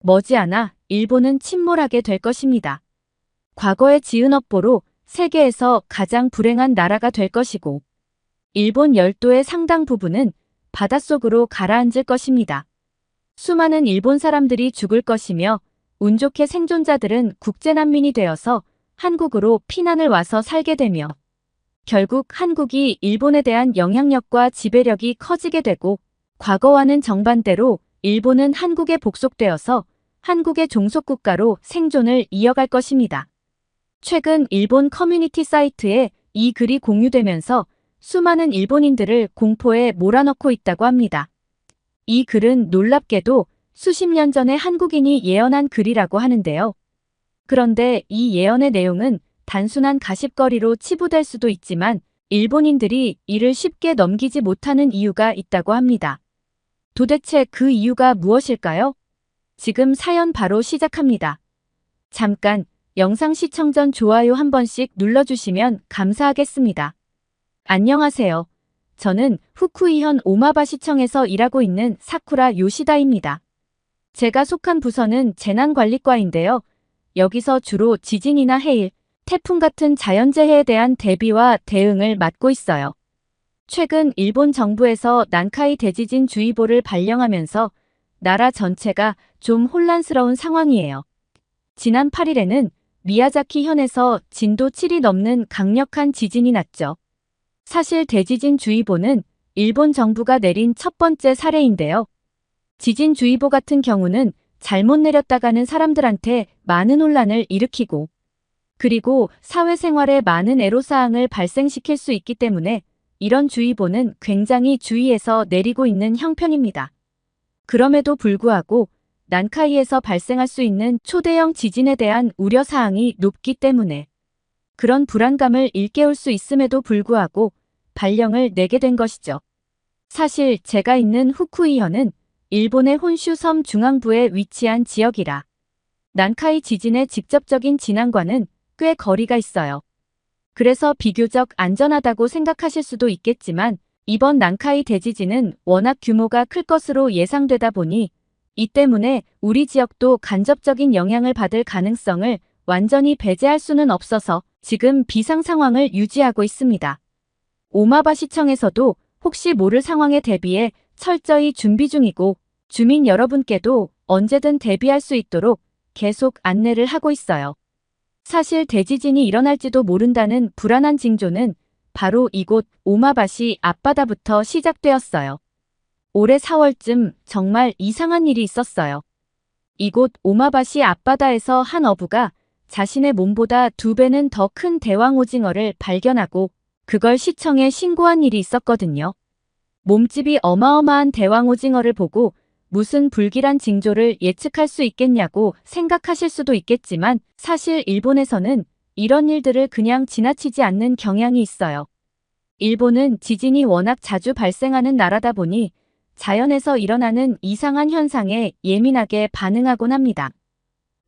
머지않아 일본은 침몰하게 될 것입니다. 과거에 지은 업보로 세계에서 가장 불행한 나라가 될 것이고, 일본 열도의 상당 부분은 바닷속으로 가라앉을 것입니다. 수많은 일본 사람들이 죽을 것이며, 운 좋게 생존자들은 국제난민이 되어서 한국으로 피난을 와서 살게 되며, 결국 한국이 일본에 대한 영향력과 지배력이 커지게 되고, 과거와는 정반대로 일본은 한국에 복속되어서 한국의 종속국가로 생존을 이어갈 것입니다. 최근 일본 커뮤니티 사이트에 이 글이 공유되면서 수많은 일본인들을 공포에 몰아넣고 있다고 합니다. 이 글은 놀랍게도 수십 년 전에 한국인이 예언한 글이라고 하는데요. 그런데 이 예언의 내용은 단순한 가십거리로 치부될 수도 있지만 일본인들이 이를 쉽게 넘기지 못하는 이유가 있다고 합니다. 도대체 그 이유가 무엇일까요? 지금 사연 바로 시작합니다. 잠깐 영상 시청 전 좋아요 한 번씩 눌러주시면 감사하겠습니다. 안녕하세요. 저는 후쿠이현 오마바시청에서 일하고 있는 사쿠라 요시다입니다. 제가 속한 부서는 재난관리과인데요. 여기서 주로 지진이나 해일, 태풍 같은 자연재해에 대한 대비와 대응을 맡고 있어요. 최근 일본 정부에서 난카이 대지진 주의보를 발령하면서 나라 전체가 좀 혼란스러운 상황이에요. 지난 8일에는 미야자키 현에서 진도 7이 넘는 강력한 지진이 났죠. 사실 대지진 주의보는 일본 정부가 내린 첫 번째 사례인데요. 지진주의보 같은 경우는 잘못 내렸다가는 사람들한테 많은 혼란을 일으키고, 그리고 사회생활에 많은 애로사항을 발생시킬 수 있기 때문에 이런 주의보는 굉장히 주의해서 내리고 있는 형편입니다. 그럼에도 불구하고 난카이에서 발생할 수 있는 초대형 지진에 대한 우려사항이 높기 때문에 그런 불안감을 일깨울 수 있음에도 불구하고 발령을 내게 된 것이죠. 사실 제가 있는 후쿠이현은 일본의 혼슈 섬 중앙부에 위치한 지역이라 난카이 지진의 직접적인 진앙과는 꽤 거리가 있어요. 그래서 비교적 안전하다고 생각하실 수도 있겠지만 이번 난카이 대지진은 워낙 규모가 클 것으로 예상되다 보니 이 때문에 우리 지역도 간접적인 영향을 받을 가능성을 완전히 배제할 수는 없어서 지금 비상 상황을 유지하고 있습니다. 오마바시청에서도 혹시 모를 상황에 대비해 철저히 준비 중이고 주민 여러분께도 언제든 대비할 수 있도록 계속 안내를 하고 있어요. 사실 대지진이 일어날지도 모른다는 불안한 징조는 바로 이곳 오마바시 앞바다부터 시작되었어요. 올해 4월쯤 정말 이상한 일이 있었어요. 이곳 오마바시 앞바다에서 한 어부가 자신의 몸보다 2배는 더 큰 대왕오징어를 발견하고 그걸 시청에 신고한 일이 있었거든요. 몸집이 어마어마한 대왕오징어를 보고 무슨 불길한 징조를 예측할 수 있겠냐고 생각하실 수도 있겠지만 사실 일본에서는 이런 일들을 그냥 지나치지 않는 경향이 있어요. 일본은 지진이 워낙 자주 발생하는 나라다 보니 자연에서 일어나는 이상한 현상에 예민하게 반응하곤 합니다.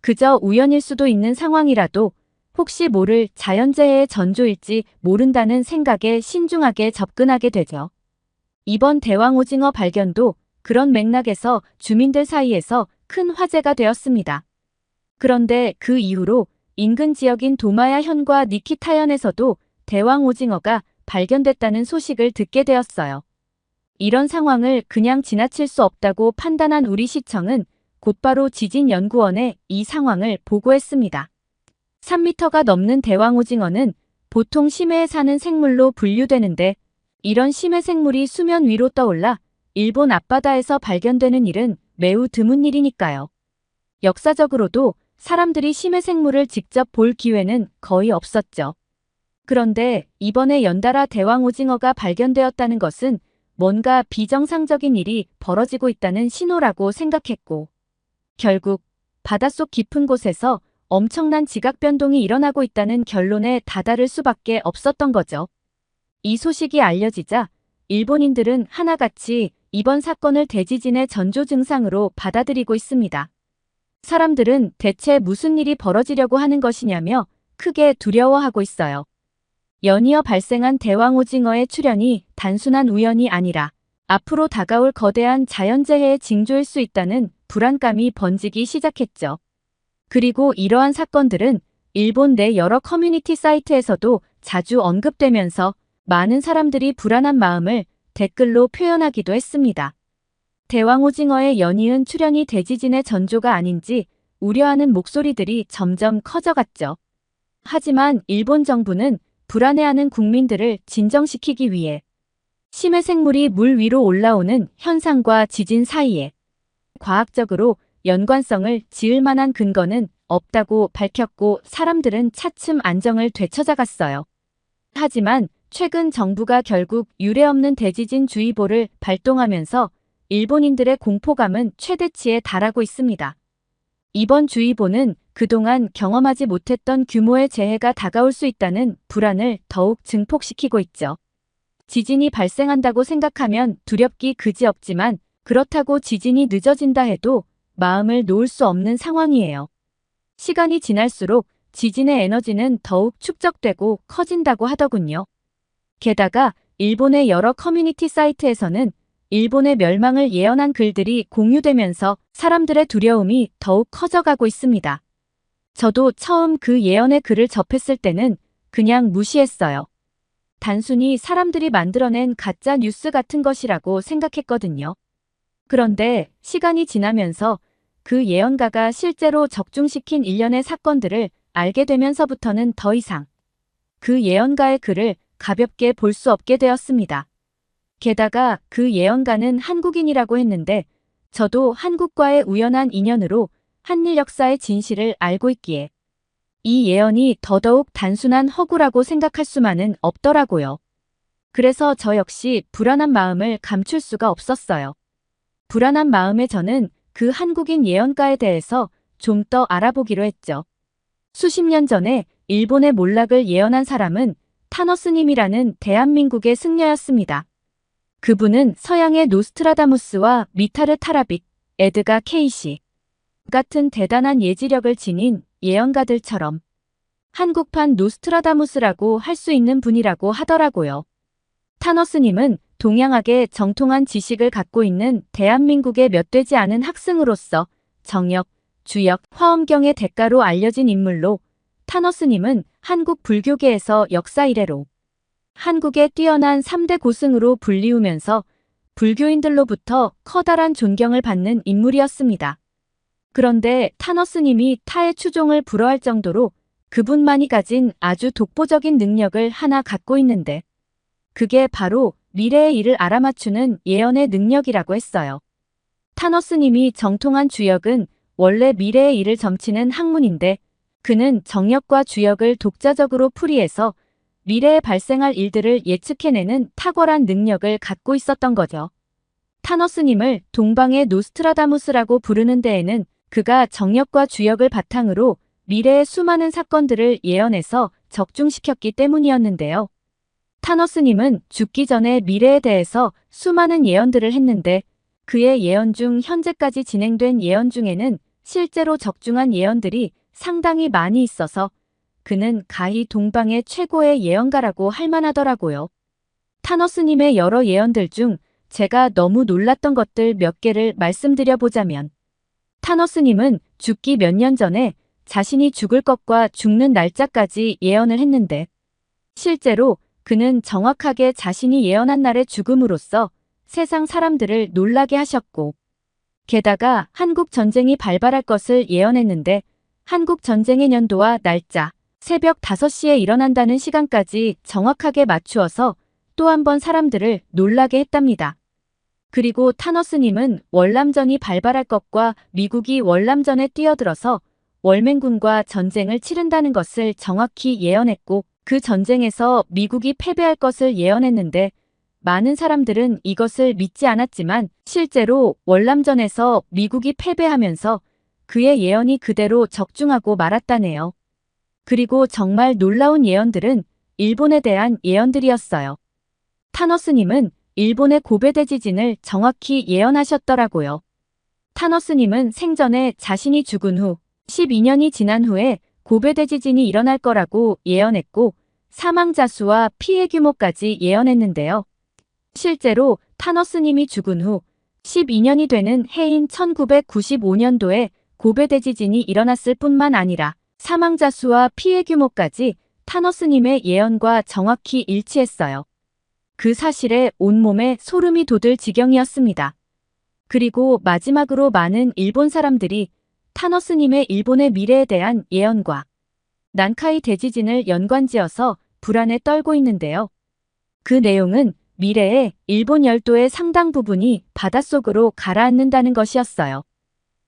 그저 우연일 수도 있는 상황이라도 혹시 모를 자연재해의 전조일지 모른다는 생각에 신중하게 접근하게 되죠. 이번 대왕오징어 발견도 그런 맥락에서 주민들 사이에서 큰 화제가 되었습니다. 그런데 그 이후로 인근 지역인 도마야현과 니키타현에서도 대왕오징어가 발견됐다는 소식을 듣게 되었어요. 이런 상황을 그냥 지나칠 수 없다고 판단한 우리 시청은 곧바로 지진연구원에 이 상황을 보고했습니다. 3m가 넘는 대왕오징어는 보통 심해에 사는 생물로 분류되는데 이런 심해 생물이 수면 위로 떠올라 일본 앞바다에서 발견되는 일은 매우 드문 일이니까요. 역사적으로도 사람들이 심해 생물을 직접 볼 기회는 거의 없었죠. 그런데 이번에 연달아 대왕오징어가 발견되었다는 것은 뭔가 비정상적인 일이 벌어지고 있다는 신호라고 생각했고, 결국 바닷속 깊은 곳에서 엄청난 지각 변동이 일어나고 있다는 결론에 다다를 수밖에 없었던 거죠. 이 소식이 알려지자 일본인들은 하나같이 이번 사건을 대지진의 전조 증상으로 받아들이고 있습니다. 사람들은 대체 무슨 일이 벌어지려고 하는 것이냐며 크게 두려워하고 있어요. 연이어 발생한 대왕오징어의 출현이 단순한 우연이 아니라 앞으로 다가올 거대한 자연재해의 징조일 수 있다는 불안감이 번지기 시작했죠. 그리고 이러한 사건들은 일본 내 여러 커뮤니티 사이트에서도 자주 언급되면서 많은 사람들이 불안한 마음을 댓글로 표현하기도 했습니다. 대왕오징어의 연이은 출현이 대지진의 전조가 아닌지 우려하는 목소리들이 점점 커져갔죠. 하지만 일본 정부는 불안해하는 국민들을 진정시키기 위해 심해 생물이 물 위로 올라오는 현상과 지진 사이에 과학적으로 연관성을 지을 만한 근거는 없다고 밝혔고 사람들은 차츰 안정을 되찾아갔어요. 하지만 최근 정부가 결국 유례없는 대지진 주의보를 발동하면서 일본인들의 공포감은 최대치에 달하고 있습니다. 이번 주의보는 그동안 경험하지 못했던 규모의 재해가 다가올 수 있다는 불안을 더욱 증폭시키고 있죠. 지진이 발생한다고 생각하면 두렵기 그지없지만 그렇다고 지진이 늦어진다 해도 마음을 놓을 수 없는 상황이에요. 시간이 지날수록 지진의 에너지는 더욱 축적되고 커진다고 하더군요. 게다가 일본의 여러 커뮤니티 사이트에서는 일본의 멸망을 예언한 글들이 공유되면서 사람들의 두려움이 더욱 커져가고 있습니다. 저도 처음 그 예언의 글을 접했을 때는 그냥 무시했어요. 단순히 사람들이 만들어낸 가짜 뉴스 같은 것이라고 생각했거든요. 그런데 시간이 지나면서 그 예언가가 실제로 적중시킨 일련의 사건들을 알게 되면서부터는 더 이상 그 예언가의 글을 가볍게 볼 수 없게 되었습니다. 게다가 그 예언가는 한국인이라고 했는데 저도 한국과의 우연한 인연으로 한일 역사의 진실을 알고 있기에 이 예언이 더더욱 단순한 허구라고 생각할 수만은 없더라고요. 그래서 저 역시 불안한 마음을 감출 수가 없었어요. 불안한 마음에 저는 그 한국인 예언가에 대해서 좀 더 알아보기로 했죠. 수십 년 전에 일본의 몰락을 예언한 사람은 타너스님이라는 대한민국의 승려였습니다. 그분은 서양의 노스트라다무스와 미타르 타라빅, 에드가 케이시 같은 대단한 예지력을 지닌 예언가들처럼 한국판 노스트라다무스라고 할 수 있는 분이라고 하더라고요. 타너스님은 동양학의 정통한 지식을 갖고 있는 대한민국의 몇 되지 않은 학승으로서 정역, 주역, 화엄경의 대가로 알려진 인물로 타너스님은 한국 불교계에서 역사 이래로 한국의 뛰어난 3대 고승으로 불리우면서 불교인들로부터 커다란 존경을 받는 인물이었습니다. 그런데 타너스님이 타의 추종을 불허할 정도로 그분만이 가진 아주 독보적인 능력을 하나 갖고 있는데 그게 바로 미래의 일을 알아맞추는 예언의 능력이라고 했어요. 타너스님이 정통한 주역은 원래 미래의 일을 점치는 학문인데 그는 정역과 주역을 독자적으로 풀이해서 미래에 발생할 일들을 예측해내는 탁월한 능력을 갖고 있었던 거죠. 타너스님을 동방의 노스트라다무스라고 부르는 데에는 그가 정역과 주역을 바탕으로 미래의 수많은 사건들을 예언해서 적중시켰기 때문이었는데요. 타너스님은 죽기 전에 미래에 대해서 수많은 예언들을 했는데 그의 예언 중 현재까지 진행된 예언 중에는 실제로 적중한 예언들이 상당히 많이 있어서 그는 가히 동방의 최고의 예언가라고 할 만하더라고요. 타너스님의 여러 예언들 중 제가 너무 놀랐던 것들 몇 개를 말씀드려보자면 타너스님은 죽기 몇 년 전에 자신이 죽을 것과 죽는 날짜까지 예언을 했는데 실제로 그는 정확하게 자신이 예언한 날의 죽음으로써 세상 사람들을 놀라게 하셨고 게다가 한국 전쟁이 발발할 것을 예언했는데 한국 전쟁의 년도와 날짜, 새벽 5시에 일어난다는 시간까지 정확하게 맞추어서 또 한 번 사람들을 놀라게 했답니다. 그리고 타너스님은 월남전이 발발할 것과 미국이 월남전에 뛰어들어서 월맹군과 전쟁을 치른다는 것을 정확히 예언했고 그 전쟁에서 미국이 패배할 것을 예언했는데 많은 사람들은 이것을 믿지 않았지만 실제로 월남전에서 미국이 패배하면서 그의 예언이 그대로 적중하고 말았다네요. 그리고 정말 놀라운 예언들은 일본에 대한 예언들이었어요. 타너스님은 일본의 고베 대지진을 정확히 예언하셨더라고요. 타너스님은 생전에 자신이 죽은 후 12년이 지난 후에 고베 대지진이 일어날 거라고 예언했고 사망자 수와 피해 규모까지 예언했는데요. 실제로 타너스님이 죽은 후 12년이 되는 해인 1995년도에 고베 대지진이 일어났을 뿐만 아니라 사망자 수와 피해 규모까지 타너스님의 예언과 정확히 일치했어요. 그 사실에 온몸에 소름이 돋을 지경이었습니다. 그리고 마지막으로 많은 일본 사람들이 타너스님의 일본의 미래에 대한 예언과 난카이 대지진을 연관지어서 불안에 떨고 있는데요. 그 내용은 미래에 일본 열도의 상당 부분이 바닷속으로 가라앉는다는 것이었어요.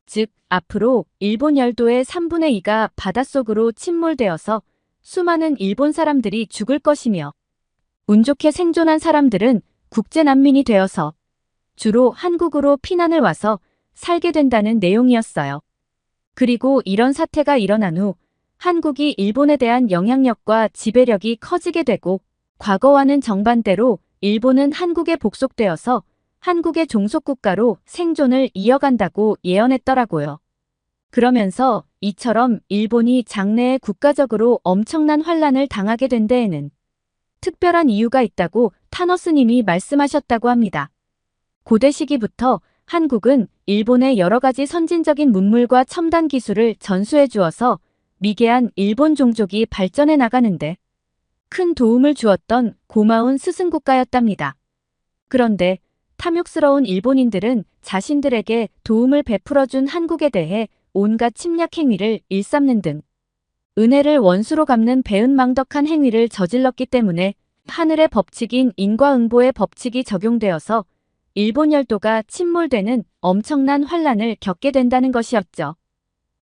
즉, 앞으로 일본 열도의 3분의 2가 바닷속으로 침몰되어서 수많은 일본 사람들이 죽을 것이며 운 좋게 생존한 사람들은 국제난민이 되어서 주로 한국으로 피난을 와서 살게 된다는 내용이었어요. 그리고 이런 사태가 일어난 후 한국이 일본에 대한 영향력과 지배력이 커지게 되고 과거와는 정반대로 일본은 한국에 복속되어서 한국의 종속국가로 생존을 이어간다고 예언했더라고요. 그러면서 이처럼 일본이 장래에 국가적으로 엄청난 환란을 당하게 된 데에는 특별한 이유가 있다고 타너스님이 말씀하셨다고 합니다. 고대 시기부터 한국은 일본의 여러 가지 선진적인 문물과 첨단 기술을 전수해 주어서 미개한 일본 종족이 발전해 나가는데 큰 도움을 주었던 고마운 스승국가였답니다. 그런데 탐욕스러운 일본인들은 자신들에게 도움을 베풀어준 한국에 대해 온갖 침략 행위를 일삼는 등 은혜를 원수로 갚는 배은망덕한 행위를 저질렀기 때문에 하늘의 법칙인 인과응보의 법칙이 적용되어서 일본 열도가 침몰되는 엄청난 환란을 겪게 된다는 것이었죠.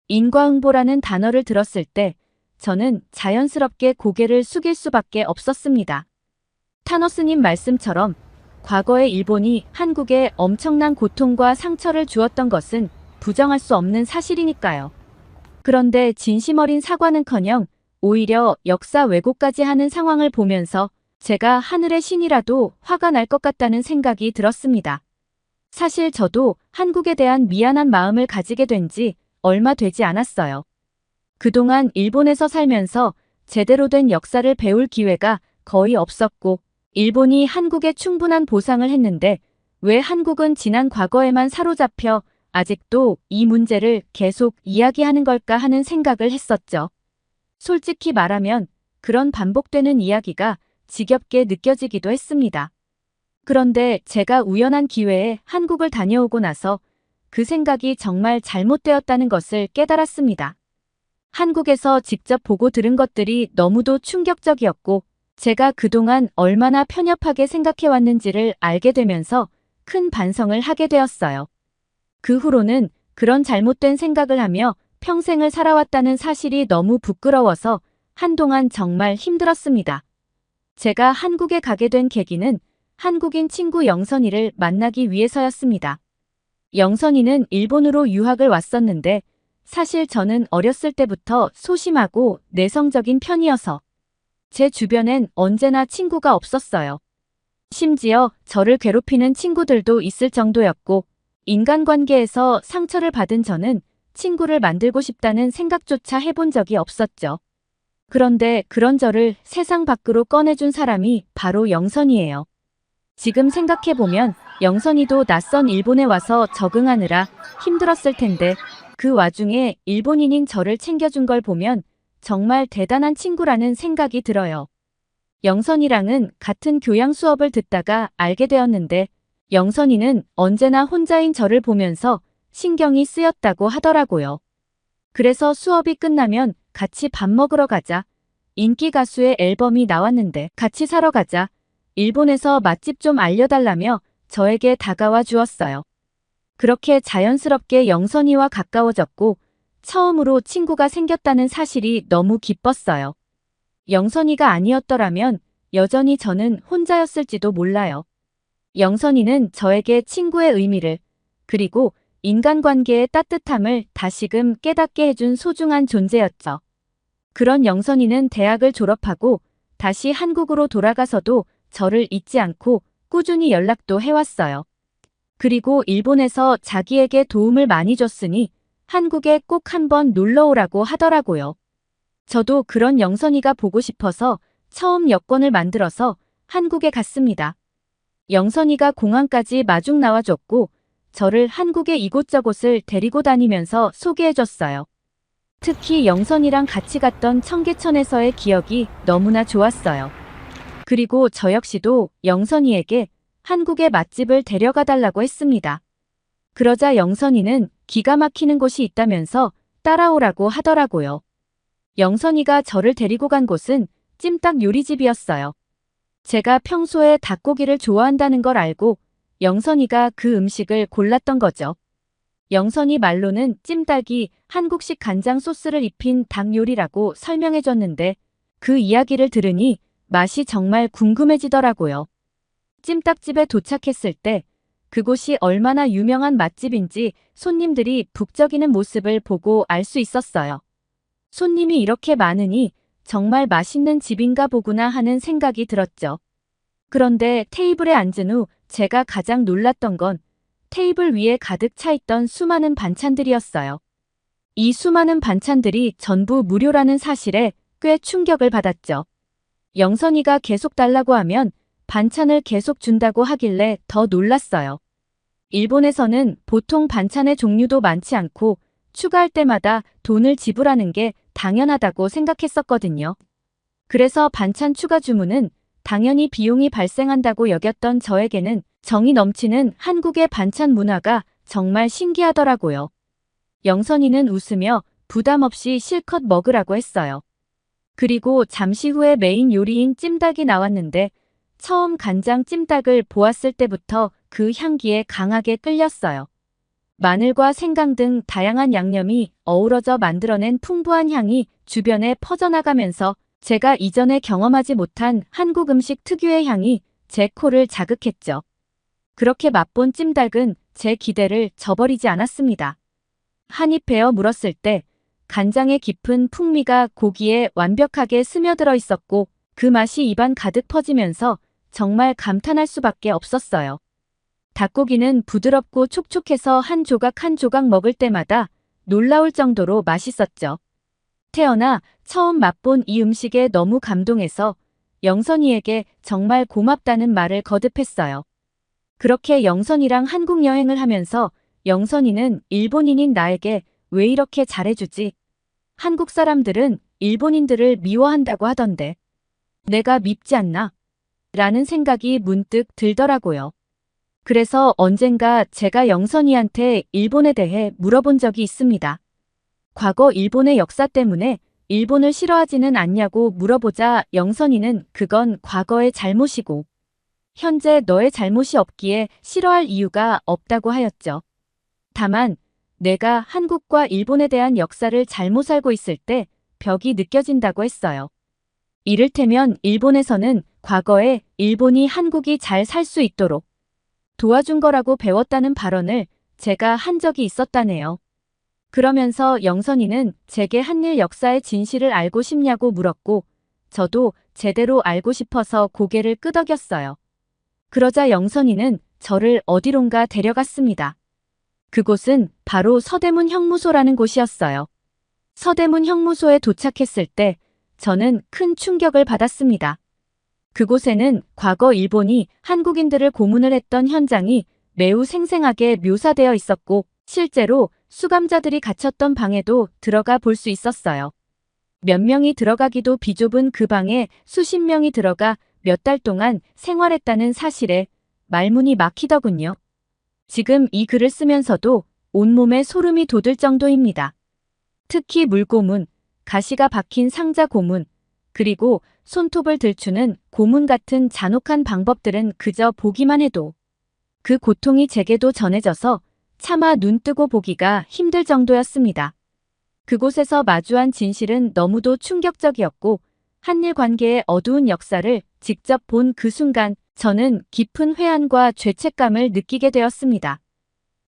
인과응보라는 단어를 들었을 때 저는 자연스럽게 고개를 숙일 수밖에 없었습니다. 타너스님 말씀처럼 과거의 일본이 한국에 엄청난 고통과 상처를 주었던 것은 부정할 수 없는 사실이니까요. 그런데 진심 어린 사과는커녕 오히려 역사 왜곡까지 하는 상황을 보면서 제가 하늘의 신이라도 화가 날 것 같다는 생각이 들었습니다. 사실 저도 한국에 대한 미안한 마음을 가지게 된 지 얼마 되지 않았어요. 그동안 일본에서 살면서 제대로 된 역사를 배울 기회가 거의 없었고 일본이 한국에 충분한 보상을 했는데 왜 한국은 지난 과거에만 사로잡혀 아직도 이 문제를 계속 이야기하는 걸까 하는 생각을 했었죠. 솔직히 말하면 그런 반복되는 이야기가 지겹게 느껴지기도 했습니다. 그런데 제가 우연한 기회에 한국을 다녀오고 나서 그 생각이 정말 잘못되었다는 것을 깨달았습니다. 한국에서 직접 보고 들은 것들이 너무도 충격적이었고 제가 그동안 얼마나 편협하게 생각해왔는지를 알게 되면서 큰 반성을 하게 되었어요. 그 후로는 그런 잘못된 생각을 하며 평생을 살아왔다는 사실이 너무 부끄러워서 한동안 정말 힘들었습니다. 제가 한국에 가게 된 계기는 한국인 친구 영선이를 만나기 위해서였습니다. 영선이는 일본으로 유학을 왔었는데 사실 저는 어렸을 때부터 소심하고 내성적인 편이어서 제 주변엔 언제나 친구가 없었어요. 심지어 저를 괴롭히는 친구들도 있을 정도였고 인간관계에서 상처를 받은 저는 친구를 만들고 싶다는 생각조차 해본 적이 없었죠. 그런데 그런 저를 세상 밖으로 꺼내준 사람이 바로 영선이에요. 지금 생각해보면 영선이도 낯선 일본에 와서 적응하느라 힘들었을 텐데 그 와중에 일본인인 저를 챙겨준 걸 보면 정말 대단한 친구라는 생각이 들어요. 영선이랑은 같은 교양 수업을 듣다가 알게 되었는데 영선이는 언제나 혼자인 저를 보면서 신경이 쓰였다고 하더라고요. 그래서 수업이 끝나면 같이 밥 먹으러 가자. 인기 가수의 앨범이 나왔는데 같이 사러 가자. 일본에서 맛집 좀 알려달라며 저에게 다가와 주었어요. 그렇게 자연스럽게 영선이와 가까워졌고 처음으로 친구가 생겼다는 사실이 너무 기뻤어요. 영선이가 아니었더라면 여전히 저는 혼자였을지도 몰라요. 영선이는 저에게 친구의 의미를 그리고 인간관계의 따뜻함을 다시금 깨닫게 해준 소중한 존재였죠. 그런 영선이는 대학을 졸업하고 다시 한국으로 돌아가서도 저를 잊지 않고 꾸준히 연락도 해왔어요. 그리고 일본에서 자기에게 도움을 많이 줬으니 한국에 꼭 한번 놀러오라고 하더라고요. 저도 그런 영선이가 보고 싶어서 처음 여권을 만들어서 한국에 갔습니다. 영선이가 공항까지 마중 나와줬고 저를 한국의 이곳저곳을 데리고 다니면서 소개해줬어요. 특히 영선이랑 같이 갔던 청계천에서의 기억이 너무나 좋았어요. 그리고 저 역시도 영선이에게 한국의 맛집을 데려가 달라고 했습니다. 그러자 영선이는 기가 막히는 곳이 있다면서 따라오라고 하더라고요. 영선이가 저를 데리고 간 곳은 찜닭 요리집이었어요. 제가 평소에 닭고기를 좋아한다는 걸 알고 영선이가 그 음식을 골랐던 거죠. 영선이 말로는 찜닭이 한국식 간장 소스를 입힌 닭 요리라고 설명해줬는데 그 이야기를 들으니 맛이 정말 궁금해지더라고요. 찜닭집에 도착했을 때 그곳이 얼마나 유명한 맛집인지 손님들이 북적이는 모습을 보고 알 수 있었어요. 손님이 이렇게 많으니 정말 맛있는 집인가 보구나 하는 생각이 들었죠. 그런데 테이블에 앉은 후 제가 가장 놀랐던 건 테이블 위에 가득 차 있던 수많은 반찬들이었어요. 이 수많은 반찬들이 전부 무료라는 사실에 꽤 충격을 받았죠. 영선이가 계속 달라고 하면 반찬을 계속 준다고 하길래 더 놀랐어요. 일본에서는 보통 반찬의 종류도 많지 않고 추가할 때마다 돈을 지불하는 게 당연하다고 생각했었거든요. 그래서 반찬 추가 주문은 당연히 비용이 발생한다고 여겼던 저에게는 정이 넘치는 한국의 반찬 문화가 정말 신기하더라고요. 영선이는 웃으며 부담 없이 실컷 먹으라고 했어요. 그리고 잠시 후에 메인 요리인 찜닭이 나왔는데 처음 간장 찜닭을 보았을 때부터 그 향기에 강하게 끌렸어요. 마늘과 생강 등 다양한 양념이 어우러져 만들어낸 풍부한 향이 주변에 퍼져나가면서 제가 이전에 경험하지 못한 한국 음식 특유의 향이 제 코를 자극했죠. 그렇게 맛본 찜닭은 제 기대를 저버리지 않았습니다. 한입 베어 물었을 때 간장의 깊은 풍미가 고기에 완벽하게 스며들어 있었고 그 맛이 입안 가득 퍼지면서 정말 감탄할 수밖에 없었어요. 닭고기는 부드럽고 촉촉해서 한 조각 한 조각 먹을 때마다 놀라울 정도로 맛있었죠. 태어나 처음 맛본 이 음식에 너무 감동해서 영선이에게 정말 고맙다는 말을 거듭했어요. 그렇게 영선이랑 한국 여행을 하면서 영선이는 일본인인 나에게 왜 이렇게 잘해주지? 한국 사람들은 일본인들을 미워한다고 하던데 내가 밉지 않나? 라는 생각이 문득 들더라고요. 그래서 언젠가 제가 영선이한테 일본에 대해 물어본 적이 있습니다. 과거 일본의 역사 때문에 일본을 싫어하지는 않냐고 물어보자 영선이는 그건 과거의 잘못이고 현재 너의 잘못이 없기에 싫어할 이유가 없다고 하였죠. 다만 내가 한국과 일본에 대한 역사를 잘못 알고 있을 때 벽이 느껴진다고 했어요. 이를테면 일본에서는 과거에 일본이 한국이 잘 살 수 있도록 도와준 거라고 배웠다는 발언을 제가 한 적이 있었다네요. 그러면서 영선이는 제게 한일 역사의 진실을 알고 싶냐고 물었고 저도 제대로 알고 싶어서 고개를 끄덕였어요. 그러자 영선이는 저를 어디론가 데려갔습니다. 그곳은 바로 서대문 형무소라는 곳이었어요. 서대문 형무소에 도착했을 때 저는 큰 충격을 받았습니다. 그곳에는 과거 일본이 한국인들을 고문을 했던 현장이 매우 생생하게 묘사되어 있었고 실제로 수감자들이 갇혔던 방에도 들어가 볼 수 있었어요. 몇 명이 들어가기도 비좁은 그 방에 수십 명이 들어가 몇 달 동안 생활했다는 사실에 말문이 막히더군요. 지금 이 글을 쓰면서도 온몸에 소름이 돋을 정도입니다. 특히 물고문, 가시가 박힌 상자 고문, 그리고 손톱을 들추는 고문 같은 잔혹한 방법들은 그저 보기만 해도 그 고통이 제게도 전해져서 차마 눈 뜨고 보기가 힘들 정도였습니다. 그곳에서 마주한 진실은 너무도 충격적이었고 한일 관계의 어두운 역사를 직접 본 그 순간 저는 깊은 회한과 죄책감을 느끼게 되었습니다.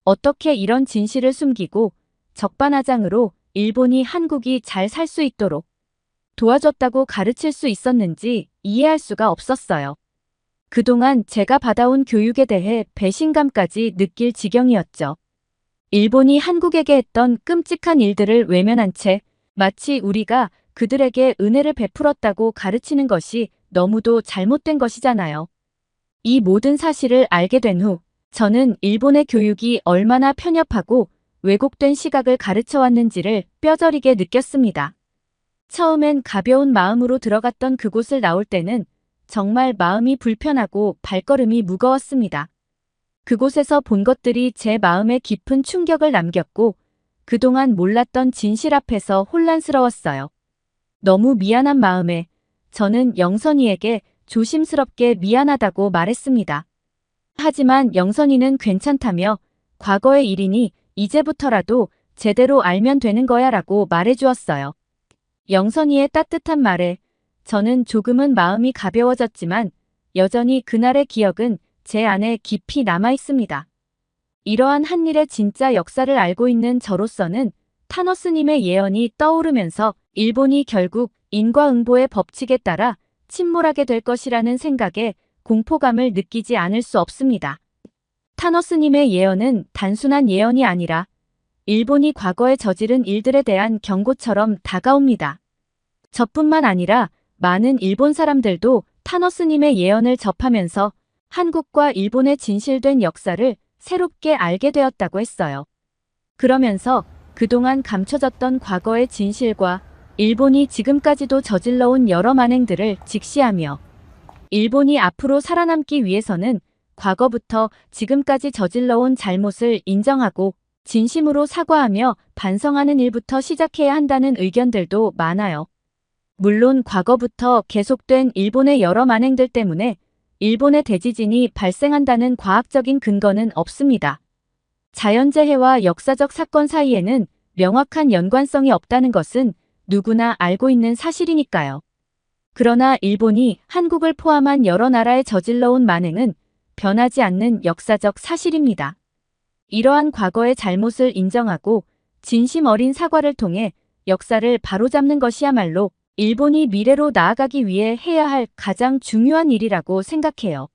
어떻게 이런 진실을 숨기고 적반하장으로 일본이 한국이 잘 살 수 있도록 도와줬다고 가르칠 수 있었는지 이해할 수가 없었어요. 그동안 제가 받아온 교육에 대해 배신감까지 느낄 지경이었죠. 일본이 한국에게 했던 끔찍한 일들을 외면한 채 마치 우리가 그들에게 은혜를 베풀었다고 가르치는 것이 너무도 잘못된 것이잖아요. 이 모든 사실을 알게 된 후 저는 일본의 교육이 얼마나 편협하고 왜곡된 시각을 가르쳐 왔는지를 뼈저리게 느꼈습니다. 처음엔 가벼운 마음으로 들어갔던 그곳을 나올 때는 정말 마음이 불편하고 발걸음이 무거웠습니다. 그곳에서 본 것들이 제 마음에 깊은 충격을 남겼고 그동안 몰랐던 진실 앞에서 혼란스러웠어요. 너무 미안한 마음에 저는 영선이에게 조심스럽게 미안하다고 말했습니다. 하지만 영선이는 괜찮다며 과거의 일이니 이제부터라도 제대로 알면 되는 거야 라고 말해주었어요. 영선이의 따뜻한 말에 저는 조금은 마음이 가벼워졌지만 여전히 그날의 기억은 제 안에 깊이 남아 있습니다. 이러한 한 일의 진짜 역사를 알고 있는 저로서는 타노스님의 예언이 떠오르면서 일본이 결국 인과응보의 법칙에 따라 침몰하게 될 것이라는 생각에 공포감을 느끼지 않을 수 없습니다. 타노스님의 예언은 단순한 예언이 아니라 일본이 과거에 저지른 일들에 대한 경고처럼 다가옵니다. 저뿐만 아니라 많은 일본 사람들도 타노스님의 예언을 접하면서 한국과 일본의 진실된 역사를 새롭게 알게 되었다고 했어요. 그러면서 그동안 감춰졌던 과거의 진실과 일본이 지금까지도 저질러온 여러 만행들을 직시하며 일본이 앞으로 살아남기 위해서는 과거부터 지금까지 저질러온 잘못을 인정하고 진심으로 사과하며 반성하는 일부터 시작해야 한다는 의견들도 많아요. 물론 과거부터 계속된 일본의 여러 만행들 때문에 일본의 대지진이 발생한다는 과학적인 근거는 없습니다. 자연재해와 역사적 사건 사이에는 명확한 연관성이 없다는 것은 누구나 알고 있는 사실이니까요. 그러나 일본이 한국을 포함한 여러 나라에 저질러온 만행은 변하지 않는 역사적 사실입니다. 이러한 과거의 잘못을 인정하고 진심 어린 사과를 통해 역사를 바로잡는 것이야말로 일본이 미래로 나아가기 위해 해야 할 가장 중요한 일이라고 생각해요.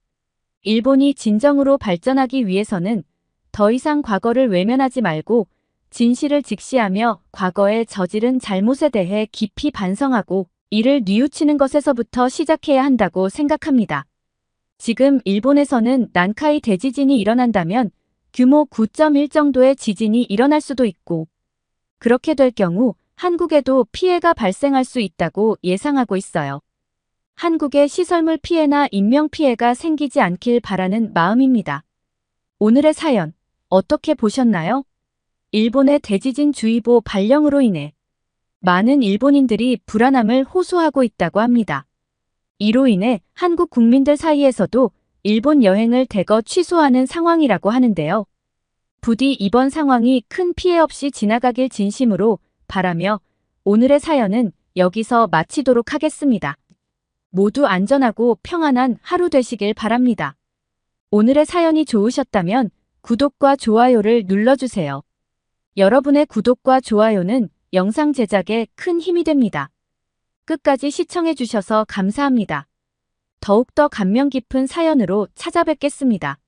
일본이 진정으로 발전하기 위해서는 더 이상 과거를 외면하지 말고 진실을 직시하며 과거에 저지른 잘못에 대해 깊이 반성하고 이를 뉘우치는 것에서부터 시작해야 한다고 생각합니다. 지금 일본에서는 난카이 대지진이 일어난다면 규모 9.1 정도의 지진이 일어날 수도 있고 그렇게 될 경우 한국에도 피해가 발생할 수 있다고 예상하고 있어요. 한국의 시설물 피해나 인명 피해가 생기지 않길 바라는 마음입니다. 오늘의 사연 어떻게 보셨나요? 일본의 대지진 주의보 발령으로 인해 많은 일본인들이 불안함을 호소하고 있다고 합니다. 이로 인해 한국 국민들 사이에서도 일본 여행을 대거 취소하는 상황이라고 하는데요. 부디 이번 상황이 큰 피해 없이 지나가길 진심으로 바라며 오늘의 사연은 여기서 마치도록 하겠습니다. 모두 안전하고 평안한 하루 되시길 바랍니다. 오늘의 사연이 좋으셨다면 구독과 좋아요를 눌러주세요. 여러분의 구독과 좋아요는 영상 제작에 큰 힘이 됩니다. 끝까지 시청해주셔서 감사합니다. 더욱더 감명 깊은 사연으로 찾아뵙겠습니다.